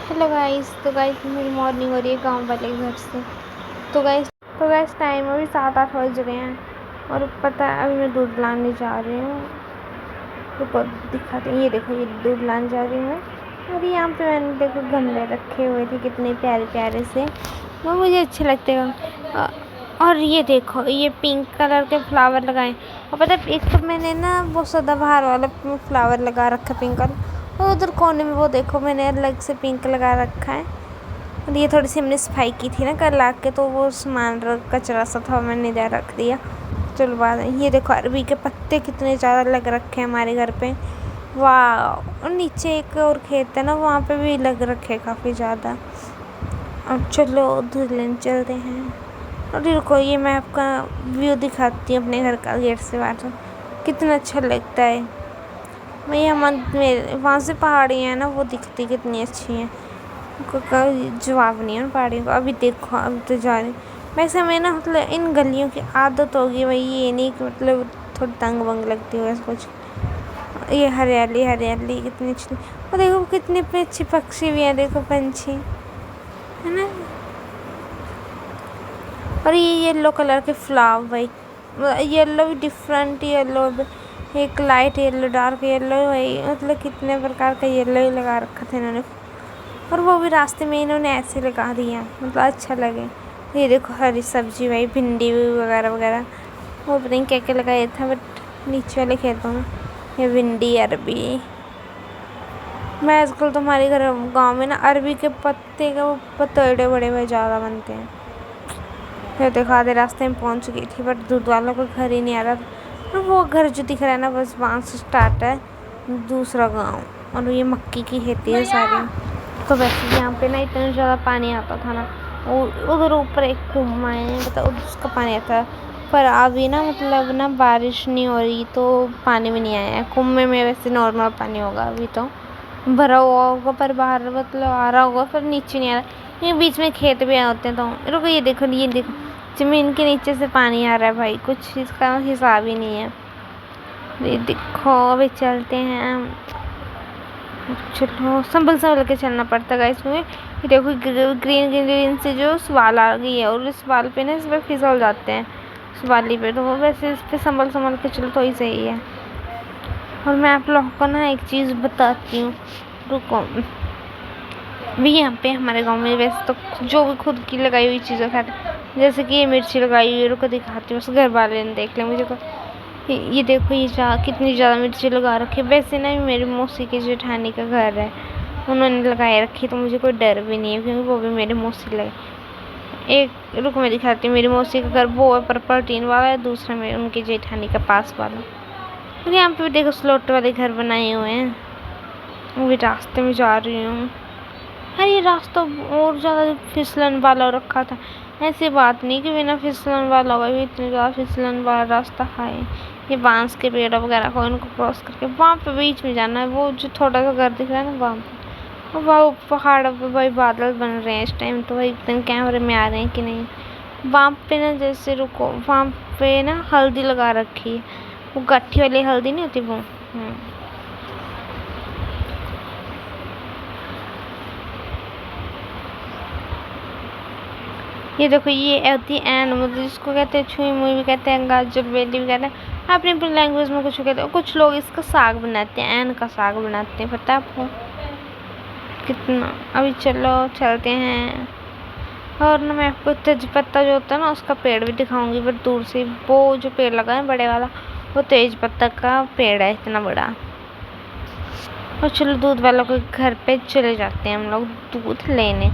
Hello guys. तो guys मेरी morning हो रही है गांव वाले घर से। तो गाइस टाइम अभी 7-8 बज रहे हैं और पता है अभी मैं दूध लाने जा रही हूँ। रुको दिखाते हैं, ये देखो ये दूध लाने जा रही हूँ मैं। और यहाँ पे मैंने देखो गमले रखे हुए थे कितने प्यारे प्यारे से, वो मुझे अच्छे लगते हैं। और ये देखो ये पिंक कलर के फ्लावर लगाए। और पता है एक तो मैंने ना वो सदाबहार वाला फ्लावर लगा रखा पिंक कलर, और उधर कोने में वो देखो मैंने अलग से पिंक लगा रखा है। और ये थोड़ी सी हमने सफाई की थी ना कल आके, तो वो सामान कचरा सा था मैंने इधर रख दिया। चलो बाद में ये देखो अरबी के पत्ते कितने ज़्यादा लग रखे हैं हमारे घर पे। वाह। और नीचे एक और खेत है ना, वहाँ पे भी लग रखे हैं काफ़ी ज़्यादा। अब चलो दूध लेने चलते हैं। और रुको ये मैं आपका व्यू दिखाती हूँ अपने घर का गेट से बाहर। कितना अच्छा लगता है। भैया मेरे वहाँ से पहाड़ियाँ हैं ना, वो दिखती कितनी अच्छी हैं। कोई जवाब नहीं है उन पहाड़ियों को। अभी देखो अब तो जा रही वैसे हमें ना, मतलब इन गलियों की आदत होगी भाई, ये नहीं कि मतलब थोड़ी तंग वंग लगती हो ऐसा कुछ। ये हरियाली हरियाली कितनी अच्छी। और देखो कितने अच्छे पक्षी भी हैं, देखो पंछी है ना। और ये येलो कलर के फ्लावर भाई, येलो भी डिफरेंट येलो, एक लाइट येलो डार्क येलो भाई, मतलब कितने प्रकार का येलो ही लगा रखा था इन्होंने। और वो भी रास्ते में इन्होंने ऐसे लगा दिया मतलब अच्छा लगे। ये देखो हरी सब्जी भाई, भिंडी वगैरह वगैरह, वो पता नहीं क्या क्या लगाया था, बट नीचे वाले खेतों में ये भिंडी अरबी। मैं आजकल तो हमारे घर गांव में ना अरबी के पत्ते का वो पतोड़े बड़े बड़े ज़्यादा बनते हैं। फिर देखो आधे रास्ते में पहुंच गई थी, बट दूध वालों का घर ही नहीं आ रहा था। और वो घर जो दिख रहा है ना, बस वहाँ से स्टार्ट है दूसरा गाँव, और ये मक्की की खेती है सारी। तो वैसे यहाँ पे ना इतना ज़्यादा पानी आता था ना, उधर ऊपर एक कुआं है मतलब उसका पानी आता है। पर अभी ना मतलब ना बारिश नहीं हो रही तो पानी भी नहीं आया है कुएं में। वैसे नॉर्मल पानी होगा अभी तो भरा हुआ होगा, पर बाहर मतलब आ रहा होगा, पर नीचे नहीं आ रहा। ये बीच में खेत भी होते हैं। तो रुको ये देखो ज़मीन के नीचे से पानी आ रहा है भाई, कुछ इसका हिसाब ही नहीं है। ये देखो अभी चलते हैं। चलो संभल संभल के चलना पड़ता है गाइस में। ये देखो ग्रीन ग्रीन से जो सवाल आ गई है, और इस सवाल पे ना इस पर फिसल जाते हैं सवाली पे, तो वो वैसे इस पे संभल संभल के चलो तो ही सही है। और मैं आप लोगों को ना एक चीज़ बताती हूँ, रुको। भी यहाँ पे हमारे गांव में वैसे तो जो भी खुद की लगाई हुई चीज़ें खाते, जैसे कि ये मिर्ची लगाई हुई है, रुको दिखाती हूँ, उस घर वाले ने देख लिया मुझे तो। ये देखो ये कितनी ज़्यादा मिर्ची लगा रखी है। वैसे ना मेरी मौसी की जेठानी का घर है, उन्होंने लगाए रखी, तो मुझे कोई डर भी नहीं है क्योंकि वो भी मेरी मौसी लगे। एक रुको मैं दिखाती हूँ, मेरी मौसी का घर वो है पर्पल टीन वाला है, दूसरा में उनकी जेठानी का पास वाला। और यहाँ पे भी देखो स्लॉट वाले घर बनाए हुए हैं। वो भी रास्ते में जा रही हूँ। अरे ये रास्ता और ज़्यादा फिसलन वाला रखा था। ऐसी बात नहीं कि बिना फिसलन वाला होगा, भी इतनी ज़्यादा फिसलन वाला रास्ता है। ये बांस के पेड़ वगैरह को इनको क्रॉस करके वहाँ पे बीच में जाना है। वो जो थोड़ा सा घर दिख रहा है ना वहाँ पे, और वहाँ पहाड़ पे भाई बादल बन रहे हैं इस टाइम, तो भाई एकदम कैमरे में आ रहे हैं कि नहीं। वहाँ पे ना जैसे रुको, वहाँ पे ना हल्दी लगा रखी है, वो गट्ठी वाली हल्दी नहीं होती वो। ये देखो ये होती है एंड, मतलब जिसको कहते हैं छुई मुई भी कहते हैं, गाजर बेली भी कहते हैं, अपनी अपनी लैंग्वेज में कुछ कहते हैं। कुछ लोग इसका साग बनाते हैं, एंड का साग बनाते हैं, पता है आपको कितना। अभी चलो चलते हैं। और ना मैं आपको तेज पत्ता जो होता है ना उसका पेड़ भी दिखाऊंगी, बट दूर से। वो जो पेड़ लगा है बड़े वाला, वो तेज पत्ता का पेड़ है इतना बड़ा। और चलो दूध वालों के घर पे चले जाते हैं हम लोग दूध लेने।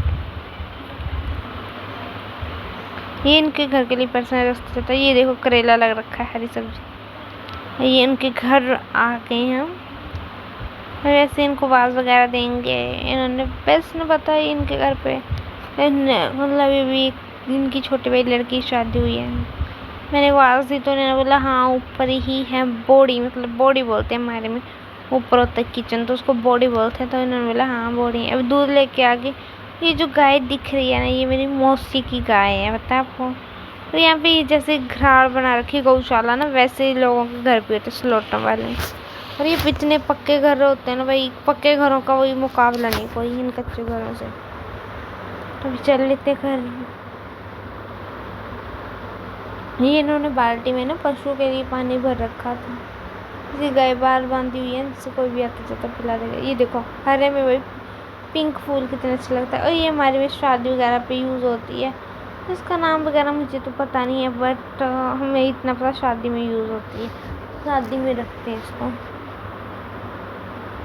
ये इनके घर के लिए पर्सनल रास्ता जाता है। ये देखो करेला लग रखा है, हरी सब्जी। ये इनके घर आ गए हैं। वैसे इनको आवाज़ वगैरह देंगे इन्होंने, बस न पता है इनके घर पे मतलब अभी इनकी छोटी बड़ी लड़की की शादी हुई है। मैंने आवाज़ दी तो इन्होंने बोला हाँ ऊपर ही है बोड़ी, मतलब बोड़ी बोलते हैं हमारे में, ऊपर होता है किचन तो उसको बोड़ी बोलते हैं। तो इन्होंने बोला हाँ बोड़ी। अभी दूध लेके आ गई। ये जो गाय दिख रही है ना, ये मेरी मौसी की गाय है, पता है आपको। और यहाँ पे जैसे घराड़ बना रखी गौशाला ना, वैसे ही लोगों के घर पे होते स्लॉटर वाले। और ये इतने पक्के घर होते हैं ना भाई, पक्के घरों का वही मुकाबला नहीं कोई इन कच्चे घरों से। अभी चल लेते घर। ये इन्होंने बाल्टी में ना पशु के लिए पानी भर रखा था, ये गाय बार बांधी हुई है, इससे कोई भी आता जाता पिला देगा। ये देखो हरे में भाई पिंक फूल कितना अच्छा लगता है। और ये हमारे में शादी वगैरह पे यूज़ होती है, इसका नाम वगैरह मुझे तो पता नहीं है, बट हमें इतना पता शादी में यूज़ होती है, शादी में रखते हैं इसको।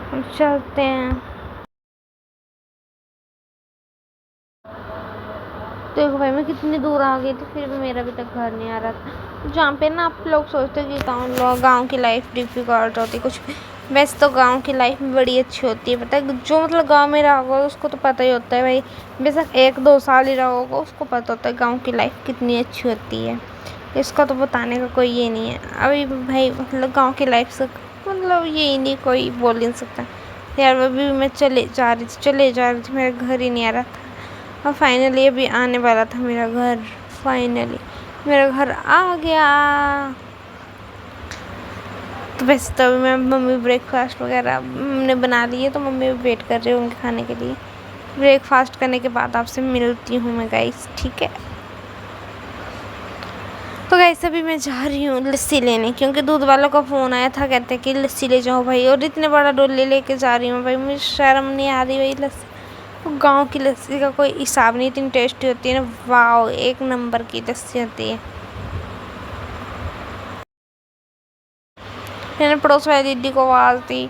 हम चलते हैं। देखो भाई मैं कितनी दूर आ गई थी, फिर भी मेरा अभी तक घर नहीं आ रहा था। जहाँ पे ना आप लोग सोचते हो कि गाँव की लाइफ डिफिकल्ट होती है कुछ, वैसे तो गांव की लाइफ भी बड़ी अच्छी होती है। पता है जो मतलब गांव में रहा होगा उसको तो पता ही होता है भाई, बेशक 1-2 साल ही रहा होगा उसको पता होता है गांव की लाइफ कितनी अच्छी होती है। इसका तो बताने का कोई ये नहीं है। अभी भाई मतलब गांव की लाइफ से मतलब ये नहीं कोई बोल नहीं सकता यार। अभी मैं चले जा रही थी, मेरा घर ही नहीं आ रहा था, और फाइनली अभी आने वाला था मेरा घर। फाइनली मेरा घर आ गया। तो वैसे तो अभी मैं मम्मी ब्रेकफास्ट वगैरह हमने बना ली है, तो मम्मी वेट कर रहे होंगे खाने के लिए। ब्रेकफास्ट करने के बाद आपसे मिलती हूँ मैं गाइस, ठीक है। तो गाइस अभी मैं जा रही हूँ लस्सी लेने, क्योंकि दूध वालों का फ़ोन आया था, कहते हैं कि लस्सी ले जाओ भाई, और इतने बड़ा डोले लेके जा रही हूँ भाई, मुझे शर्म नहीं आ रही भाई। लस्सी गाँव की लस्सी का कोई हिसाब नहीं, इतनी टेस्टी होती है ना, वाह 1 नंबर की लस्सी होती है। मैंने पड़ोस वाली दीदी को आवाज़ दी,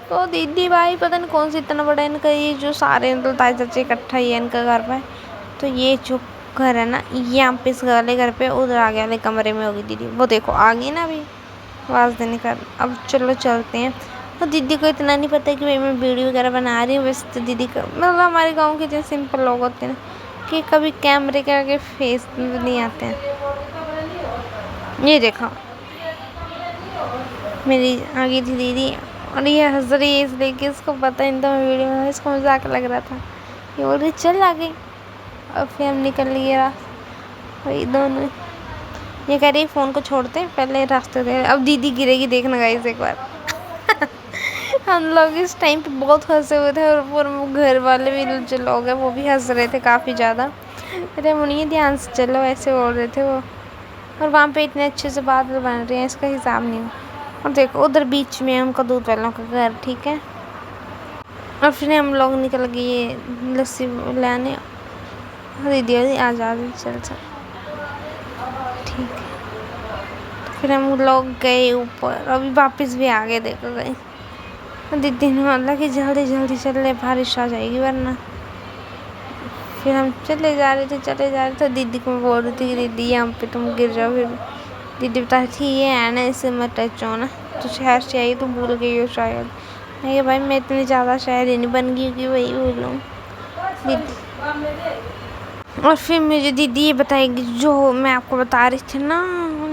तो दीदी भाई पता नहीं कौन सी इतना बड़ा इनका ये जो सारे मतलब ताए चाचे इकट्ठा ही है इनका घर पे। तो ये जो घर है ना यहाँ पे इस वाले घर पे, उधर आगे वाले कमरे में होगी दीदी, वो देखो आ गई ना अभी आवाज़ देने का। अब चलो चलते हैं। और दीदी को इतना नहीं पता कि भाई मैं वीडियो वगैरह बना रही हूँ। वैसे तो दीदी का मतलब हमारे गाँव के जो सिंपल लोग होते हैं ना कि कभी कैमरे के आगे फेस नहीं आते हैं। ये देखो मेरी आ गई थी दीदी, और ये हंस रही है इसलिए कि इसको पता नहीं था मैं वीडियो में, इसको मजाक लग रहा था। ये बोल रही चल आ गई, और फिर हम निकल लिए वही दोनों। ये कह रही फ़ोन को छोड़ते हैं पहले रास्ते दे, अब दीदी गिरेगी देखना गाइस एक बार। हम लोग इस टाइम पे बहुत हंसे हुए थे, और घर वाले भी जो लोग हैं वो भी हंस रहे थे काफ़ी ज़्यादा। अरे मुनिए ध्यान से चलो ऐसे बोल रहे थे वो। और वहाँ पे इतने अच्छे से बादल बन रहे हैं, इसका हिसाब नहीं। और देखो उधर बीच में उनका दूध वालों का घर, ठीक है। और फिर हम लोग निकल गए लस्सी लाने। दीदी आ जा चल चल, ठीक है। तो फिर हम लोग गए ऊपर, अभी वापस भी आ गए, देखो गए। दीदी ने बोला कि जल्दी जल्दी चल ले, बारिश आ जाएगी वरना। फिर हम चले जा रहे थे। दीदी को बोल रही थी कि दीदी यहाँ पे तुम गिर जाओ, फिर दीदी बता रही थी ये है ना इससे मत टच हो ना, तो शहर से आई तो भूल गई हो शायद। मैं भाई मैं इतनी ज़्यादा शहर ही नहीं बन गई कि वही भूलूँ दीदी। और फिर मुझे दीदी ये बताएगी जो मैं आपको बता रही थी ना,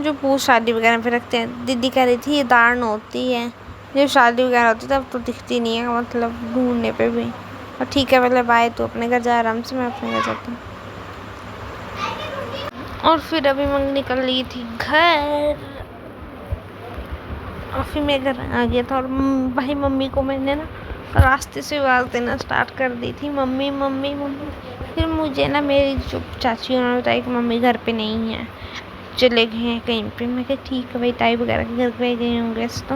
जो पूछ शादी वगैरह पे रखते हैं। दीदी कह रही थी ये दाढ़ होती है, जब शादी वगैरह होती है तब तो दिखती नहीं है, मतलब ढूंढने पे भी। और ठीक है पहले बाय, तो अपने घर जा आराम से, मैं अपने घर जाती हूँ। और फिर अभी मैं निकल ली थी घर, और फिर मैं घर आ गया था। और भाई मम्मी को मैंने ना रास्ते से आवाज़ देना स्टार्ट कर दी थी, मम्मी मम्मी मम्मी। फिर मुझे ना मेरी जो चाची उन्होंने बताया कि मम्मी घर पे नहीं है, चले गए हैं कहीं पे। मैं कहा ठीक है भाई, ताई वगैरह के घर पे गए होंगे तो।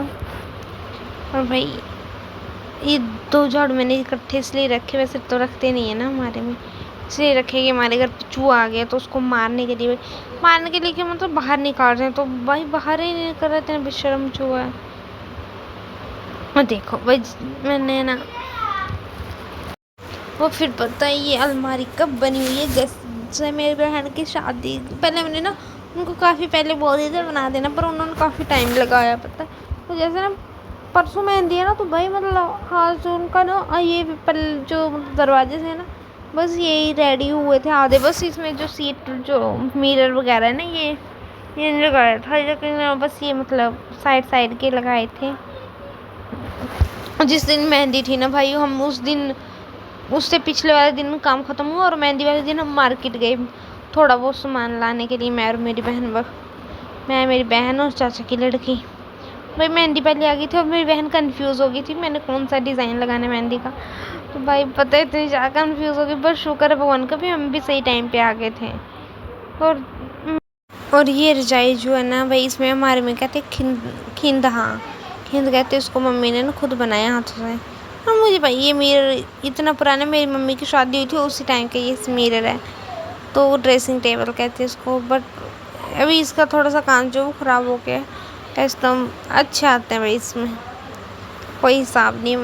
और भाई ये 2 झाड़ू मैंने इकट्ठे इसलिए रखे, वैसे तो रखते नहीं है ना हमारे में, इसलिए रखे कि हमारे घर चूहा आ गया तो उसको मारने के लिए क्या मतलब बाहर निकाल रहे हैं, तो भाई बाहर ही नहीं कर रहे थे, बेशर्म चूहा है। और देखो भाई मैंने ना वो फिर पता है ये अलमारी कब बनी हुई है, जैसे मेरी बहन की शादी पहले मैंने ना उनको काफ़ी पहले बोल दिया था बना देना, पर उन्होंने काफ़ी टाइम लगाया पता है। तो जैसे ना परसों मेहंदी है ना, तो भाई मतलब हाँ जो उनका ना ये जो दरवाजे से ना बस यही रेडी हुए थे आधे, बस इसमें जो सीट जो मिरर वगैरह है ना ये नहीं लगाया था, लेकिन बस ये मतलब साइड के लगाए थे। जिस दिन मेहंदी थी ना भाई, हम उस दिन उससे पिछले वाले दिन काम ख़त्म हुआ, और मेहंदी वाले दिन हम मार्केट गए थोड़ा बहुत सामान लाने के लिए, मैं और मेरी बहन और चाचा की लड़की। भाई मेहंदी पहले आ गई थी और मेरी बहन कंफ्यूज हो गई थी मैंने कौन सा डिज़ाइन लगाना है मेहंदी का। तो भाई पता है इतनी ज़्यादा कंफ्यूज हो गई, बस शुक्र है भगवान का भी हम भी सही टाइम पे आ गए थे। और ये रजाई जो है ना भाई, इसमें हमारे में कहते खिंद, हाँ खिंद कहते उसको। मम्मी ने ना खुद बनाया हाथों से। और मुझे भाई ये मिरर इतना पुराना, मेरी मम्मी की शादी हुई थी उसी टाइम का ये मिरर है, तो ड्रेसिंग टेबल कहते हैं इसको। बट अभी इसका थोड़ा सा कांच जो ख़राब हो गया है, एकदम अच्छे आते हैं भाई इसमें, कोई हिसाब नहीं।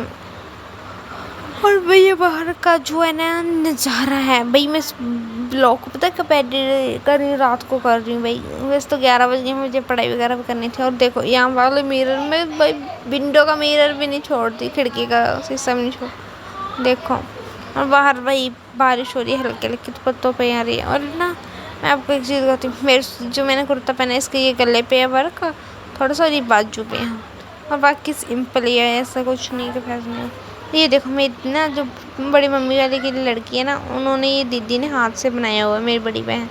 और भाई ये बाहर का जो है ना नज़ारा है भाई, मैं इस ब्लॉग को पता है कब एडिट कर रही हूँ, रात को कर रही हूँ भाई। वैसे तो 11 बज गए, मुझे पढ़ाई वगैरह भी करनी थी। और देखो यहाँ वाले मिरर में भाई विंडो का मिरर भी नहीं छोड़ती, खिड़की का शीशा भी नहीं छोड़, देखो। और बाहर भाई बारिश हो रही है हल्की हल्की, तो पत्तों पे आ रही है। और ना मैं आपको एक चीज़ कहती हूँ, मेरे जो मैंने कुर्ता पहना है इसके ये गले पे है वर्क थोड़ा सा, और ये बाजू पे है, और बाकी सिंपल ही है, ऐसा कुछ नहीं कि फैशन नहीं। ये देखो मेरी ना जो बड़ी मम्मी वाले की लड़की है ना, उन्होंने ये दीदी ने हाथ से बनाया हुआ है, मेरी बड़ी बहन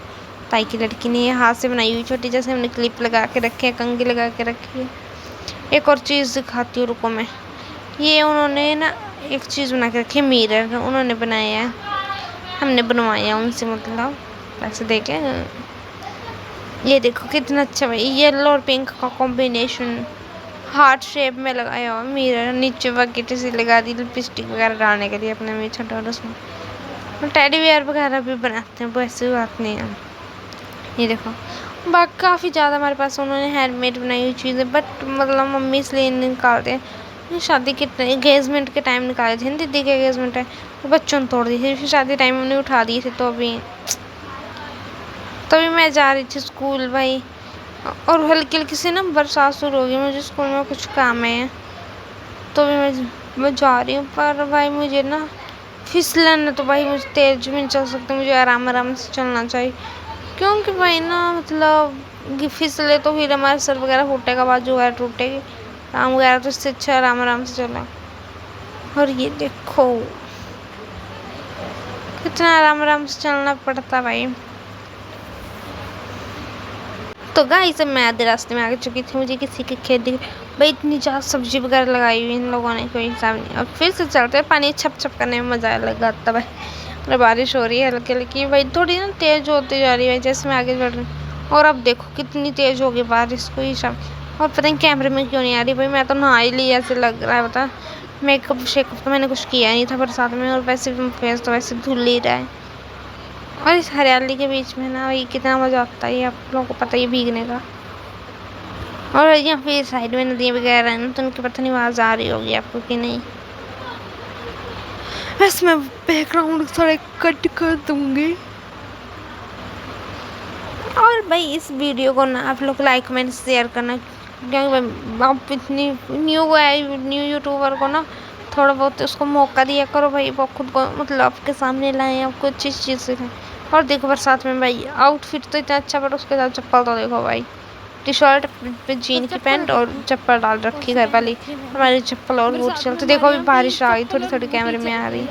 ताई की लड़की ने ये हाथ से बनाई हुई छोटी, जैसे हमने क्लिप लगा के रखे है, कंघी लगा के रखी है। एक और चीज़ दिखाती हूँ रुको मैं, ये उन्होंने ना एक चीज़ बना के रखी है, मिरर उन्होंने बनाया है, हमने बनवाया उनसे, मतलब पैसे दे के। ये देखो कितना अच्छा भाई, येलो और पिंक का कॉम्बिनेशन हार्ट शेप में लगाया हुआ मिरर, नीचे बकेट से लगा दी लिपस्टिक वगैरह डालने के लिए अपने में छोटा और उसमें टेडी बियर वगैरह भी बनाते हैं, वो ऐसी बात नहीं है। ये देखो बाकी काफ़ी ज़्यादा हमारे पास उन्होंने हैंडमेड बनाई हुई चीज़ें, बट मतलब मम्मी इसलिए निकालते हैं, शादी के एंगेजमेंट के टाइम निकाले थे, दीदी के एंगेजमेंट है तो बच्चों ने तोड़ दी थी, फिर शादी टाइम उन्हें उठा दिए थे। तो अभी मैं जा रही थी स्कूल भाई, और हल्की हल्की से ना बरसात शुरू हो गई, मुझे स्कूल में कुछ काम है तो भी मैं जा रही हूँ। पर भाई मुझे ना फिसलन है, तो भाई मुझे तेज भी नहीं चल सकती, मुझे आराम आराम से चलना चाहिए, क्योंकि भाई ना मतलब फिसले तो फिर हमारे सर वगैरह फूटेगा, बाजू वगैरह टूटेगी, आराम वगैरह, तो इससे अच्छा आराम आराम से चला। और ये देखो कितना आराम आराम से चलना पड़ता भाई। तो गाइस मैं आधे रास्ते में आगे चुकी थी, मुझे किसी के खेत दिख भाई, इतनी ज़्यादा सब्जी वगैरह लगाई हुई इन लोगों ने, कोई हिसाब नहीं। अब फिर से चलते हैं, पानी छप छप करने में मज़ा अलग आता भाई। और बारिश हो रही है हल्की हल्की भाई, थोड़ी ना तेज़ होती जा रही है जैसे मैं आगे बढ़ रही हूँ। और अब देखो कितनी तेज़ हो गई बारिश, कोई हिसाब। और पता नहीं कैमरे में क्यों नहीं आ रही भाई, मैं तो नहा ही ली ऐसे लग रहा है, बता मेकअप शेकअप तो मैंने कुछ किया नहीं था बरसात में, और वैसे फेस तो वैसे धुल ही रहा है। और इस हरियाली के बीच में ना भाई कितना मज़ा आता है, आप लोगों को पता ही भीगने का। और यहाँ पे साइड में नदियाँ वगैरह हैं ना, तो उनकी पता नहीं आवाज़ आ रही होगी आपको कि नहीं। बस मैं बैकग्राउंड थोड़ा कट कर दूँगी। और भाई इस वीडियो को ना आप लोग लाइक कमेंट शेयर करना, क्योंकि आप इतनी न्यू यूट्यूबर को ना थोड़ा बहुत उसको मौका दिया करो भाई, वो खुद को मतलब आपके सामने लाएं, आपको अच्छी चीज़ सिखाएं। और देखो बरसात में भाई आउटफिट तो इतना अच्छा, बट उसके साथ चप्पल तो देखो भाई, टी शर्ट पे जीन की पैंट और चप्पल डाल रखी घर वाली, हमारी चप्पल और बूट चलते। देखो अभी बारिश आ गई, थोड़ी थोड़ी कैमरे में आ रही।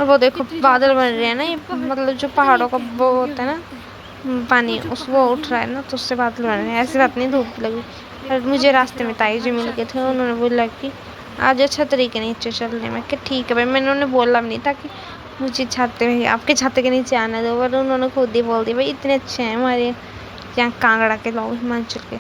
और वो देखो बादल बन रहे हैं ना, ये मतलब जो पहाड़ों का वो होता है ना पानी, उस वो उठ रहा है ना, तो उससे बादल बन रहे हैं, ऐसी बात नहीं धूप लगी। और मुझे रास्ते में ताई जी मिल गए थे, उन्होंने बोला कि आज अच्छा तरीके नीचे चलने में, कि ठीक है भाई, मैंने उन्हें बोला भी नहीं था कि मुझे छाते में आपके छाते के नीचे आने दो, पर उन्होंने खुद ही बोल दिया भाई, इतने अच्छे हैं हमारे यहाँ कांगड़ा के लोग, हिमाचल के।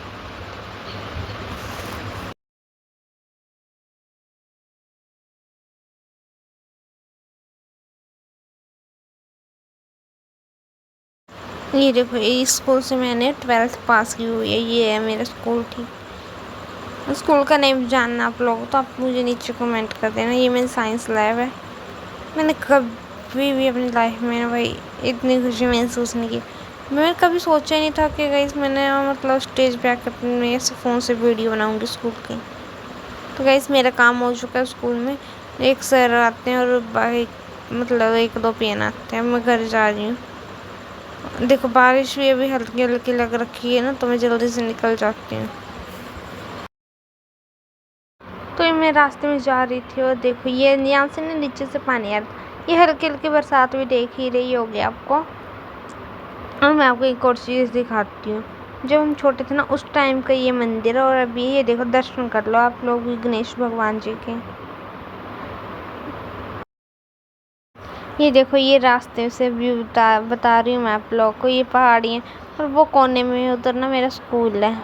ये देखो इस स्कूल से मैंने 12th पास की हुई है, ये है मेरा स्कूल। ठीक, स्कूल का नेम जानना आप लोग तो आप मुझे नीचे कमेंट कर देना। ये मेरी साइंस लैब है। मैंने कभी भी अपनी लाइफ में भाई इतनी खुशी महसूस नहीं की, मैंने कभी सोचा ही नहीं था कि गाइस मैंने मतलब स्टेज पे आकर अपने फ़ोन से वीडियो बनाऊंगी स्कूल की। तो गाइस मेरा काम हो चुका है स्कूल में, एक सर आते हैं और भाई मतलब 1-2 पियन आते हैं, मैं घर जा रही हूँ। देखो बारिश भी अभी हल्की हल्की लग रखी है ना, तो मैं जल्दी से निकल जाती हूँ। तो ये मैं रास्ते में जा रही थी, और देखो ये यहाँ से ना नीचे से पानी आ रहा, ये हल्की हल्की बरसात भी देख ही रही होगी आपको। और मैं आपको एक और चीज़ दिखाती हूँ, जब हम छोटे थे ना उस टाइम का ये मंदिर है। और अभी ये देखो, दर्शन कर लो आप लोग भी गणेश भगवान जी के। ये देखो, ये रास्ते से व्यू बता रही हूँ मैं आप लोग को। ये पहाड़ी है और वो कोने में उधर ना मेरा स्कूल है।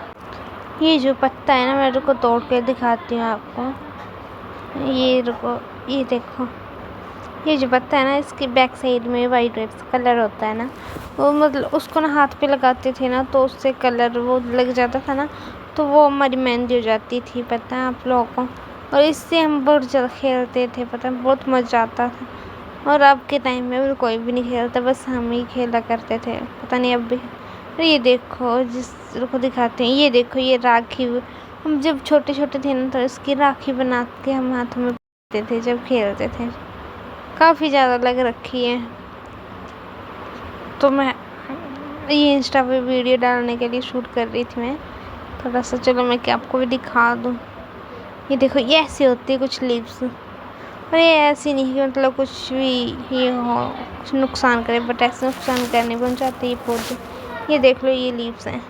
ये जो पत्ता है ना, मैं रुको तोड़ के दिखाती हूँ आपको। ये रुको, ये देखो, ये जो पत्ता है ना, इसकी बैक साइड में वाइट वाइट कलर होता है ना, वो मतलब उसको ना हाथ पे लगाते थे ना तो उससे कलर वो लग जाता था ना, तो वो हमारी मेहंदी हो जाती थी, पता है आप लोगों को। और इससे हम बहुत ज़्यादा खेलते थे, पता है, बहुत मज़ा आता था। और अब के टाइम में भी कोई भी नहीं खेलता, बस हम ही खेला करते थे, पता नहीं अब भी। और ये देखो, जिस को दिखाते हैं, ये देखो, ये राखी। हम जब छोटे छोटे थे ना तो इसकी राखी बना के हम हाथों में पहनते थे जब खेलते थे। काफ़ी ज़्यादा लग रखी है। तो मैं ये इंस्टा पे वीडियो डालने के लिए शूट कर रही थी मैं थोड़ा सा। चलो मैं क्या आपको भी दिखा दूँ। ये देखो, ये ऐसी होती है कुछ लीव्स। और ये ऐसी नहीं कि मतलब कुछ भी ये हो, कुछ नुकसान करे, बट ऐसे नुकसान करने पहुँचाते ये पौधे। ये देख लो, ये लीव्स हैं।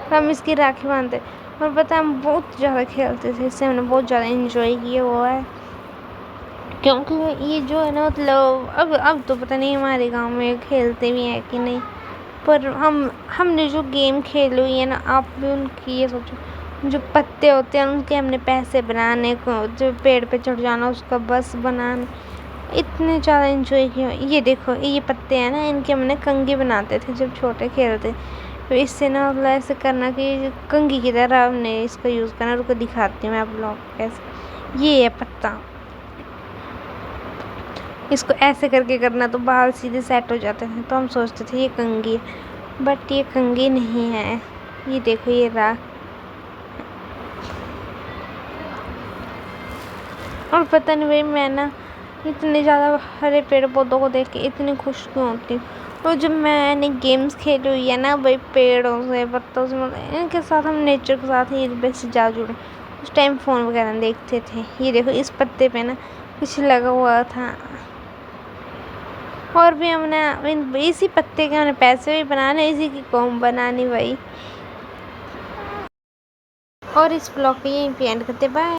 हम इसकी राखी बांधते और पता है हम बहुत ज़्यादा खेलते थे इससे, हमने बहुत ज़्यादा इंजॉय किया हुआ है। क्योंकि ये जो है ना, मतलब अब तो पता नहीं हमारे गांव में खेलते भी हैं कि नहीं, पर हमने जो गेम खेली हुई है ना, आप भी उनकी ये सोचो, जो पत्ते होते हैं उनके हमने पैसे बनाने को, जो पेड़ पे चढ़ जाना उसका बस बनाना, इतने ज़्यादा इंजॉय किया। ये देखो, ये पत्ते हैं ना, इनके हमने कंघी बनाते थे जब छोटे खेलते। तो इससे ना मतलब ऐसे करना कि कंघी की तरह हमने इसका यूज़ करना। रुको दिखाती हूँ मैं आप लोगों को कैसे। ये है पत्ता, इसको ऐसे करके करना तो बाल सीधे सेट हो जाते थे, तो हम सोचते थे ये कंघी है, बट ये कंघी नहीं है। ये देखो, ये रहा। और पता नहीं भाई, मैं ना इतने ज़्यादा हरे पेड़ पौधों को देख के इतनी खुश क्यों होती हूँ। और जब मैंने गेम्स खेली हुई है ना भाई, पेड़ों से पत्तों से, मतलब इनके साथ हम नेचर के साथ ही बेस्ट जा जुड़े। उस टाइम फ़ोन वगैरह देखते थे। ये देखो, इस पत्ते पे ना कुछ लगा हुआ था। और भी हमने इसी पत्ते के हमने पैसे भी बनाने, इसी की कॉम बनानी भाई। और इस ब्लॉग पे यहीं पे एंड करते, बाय।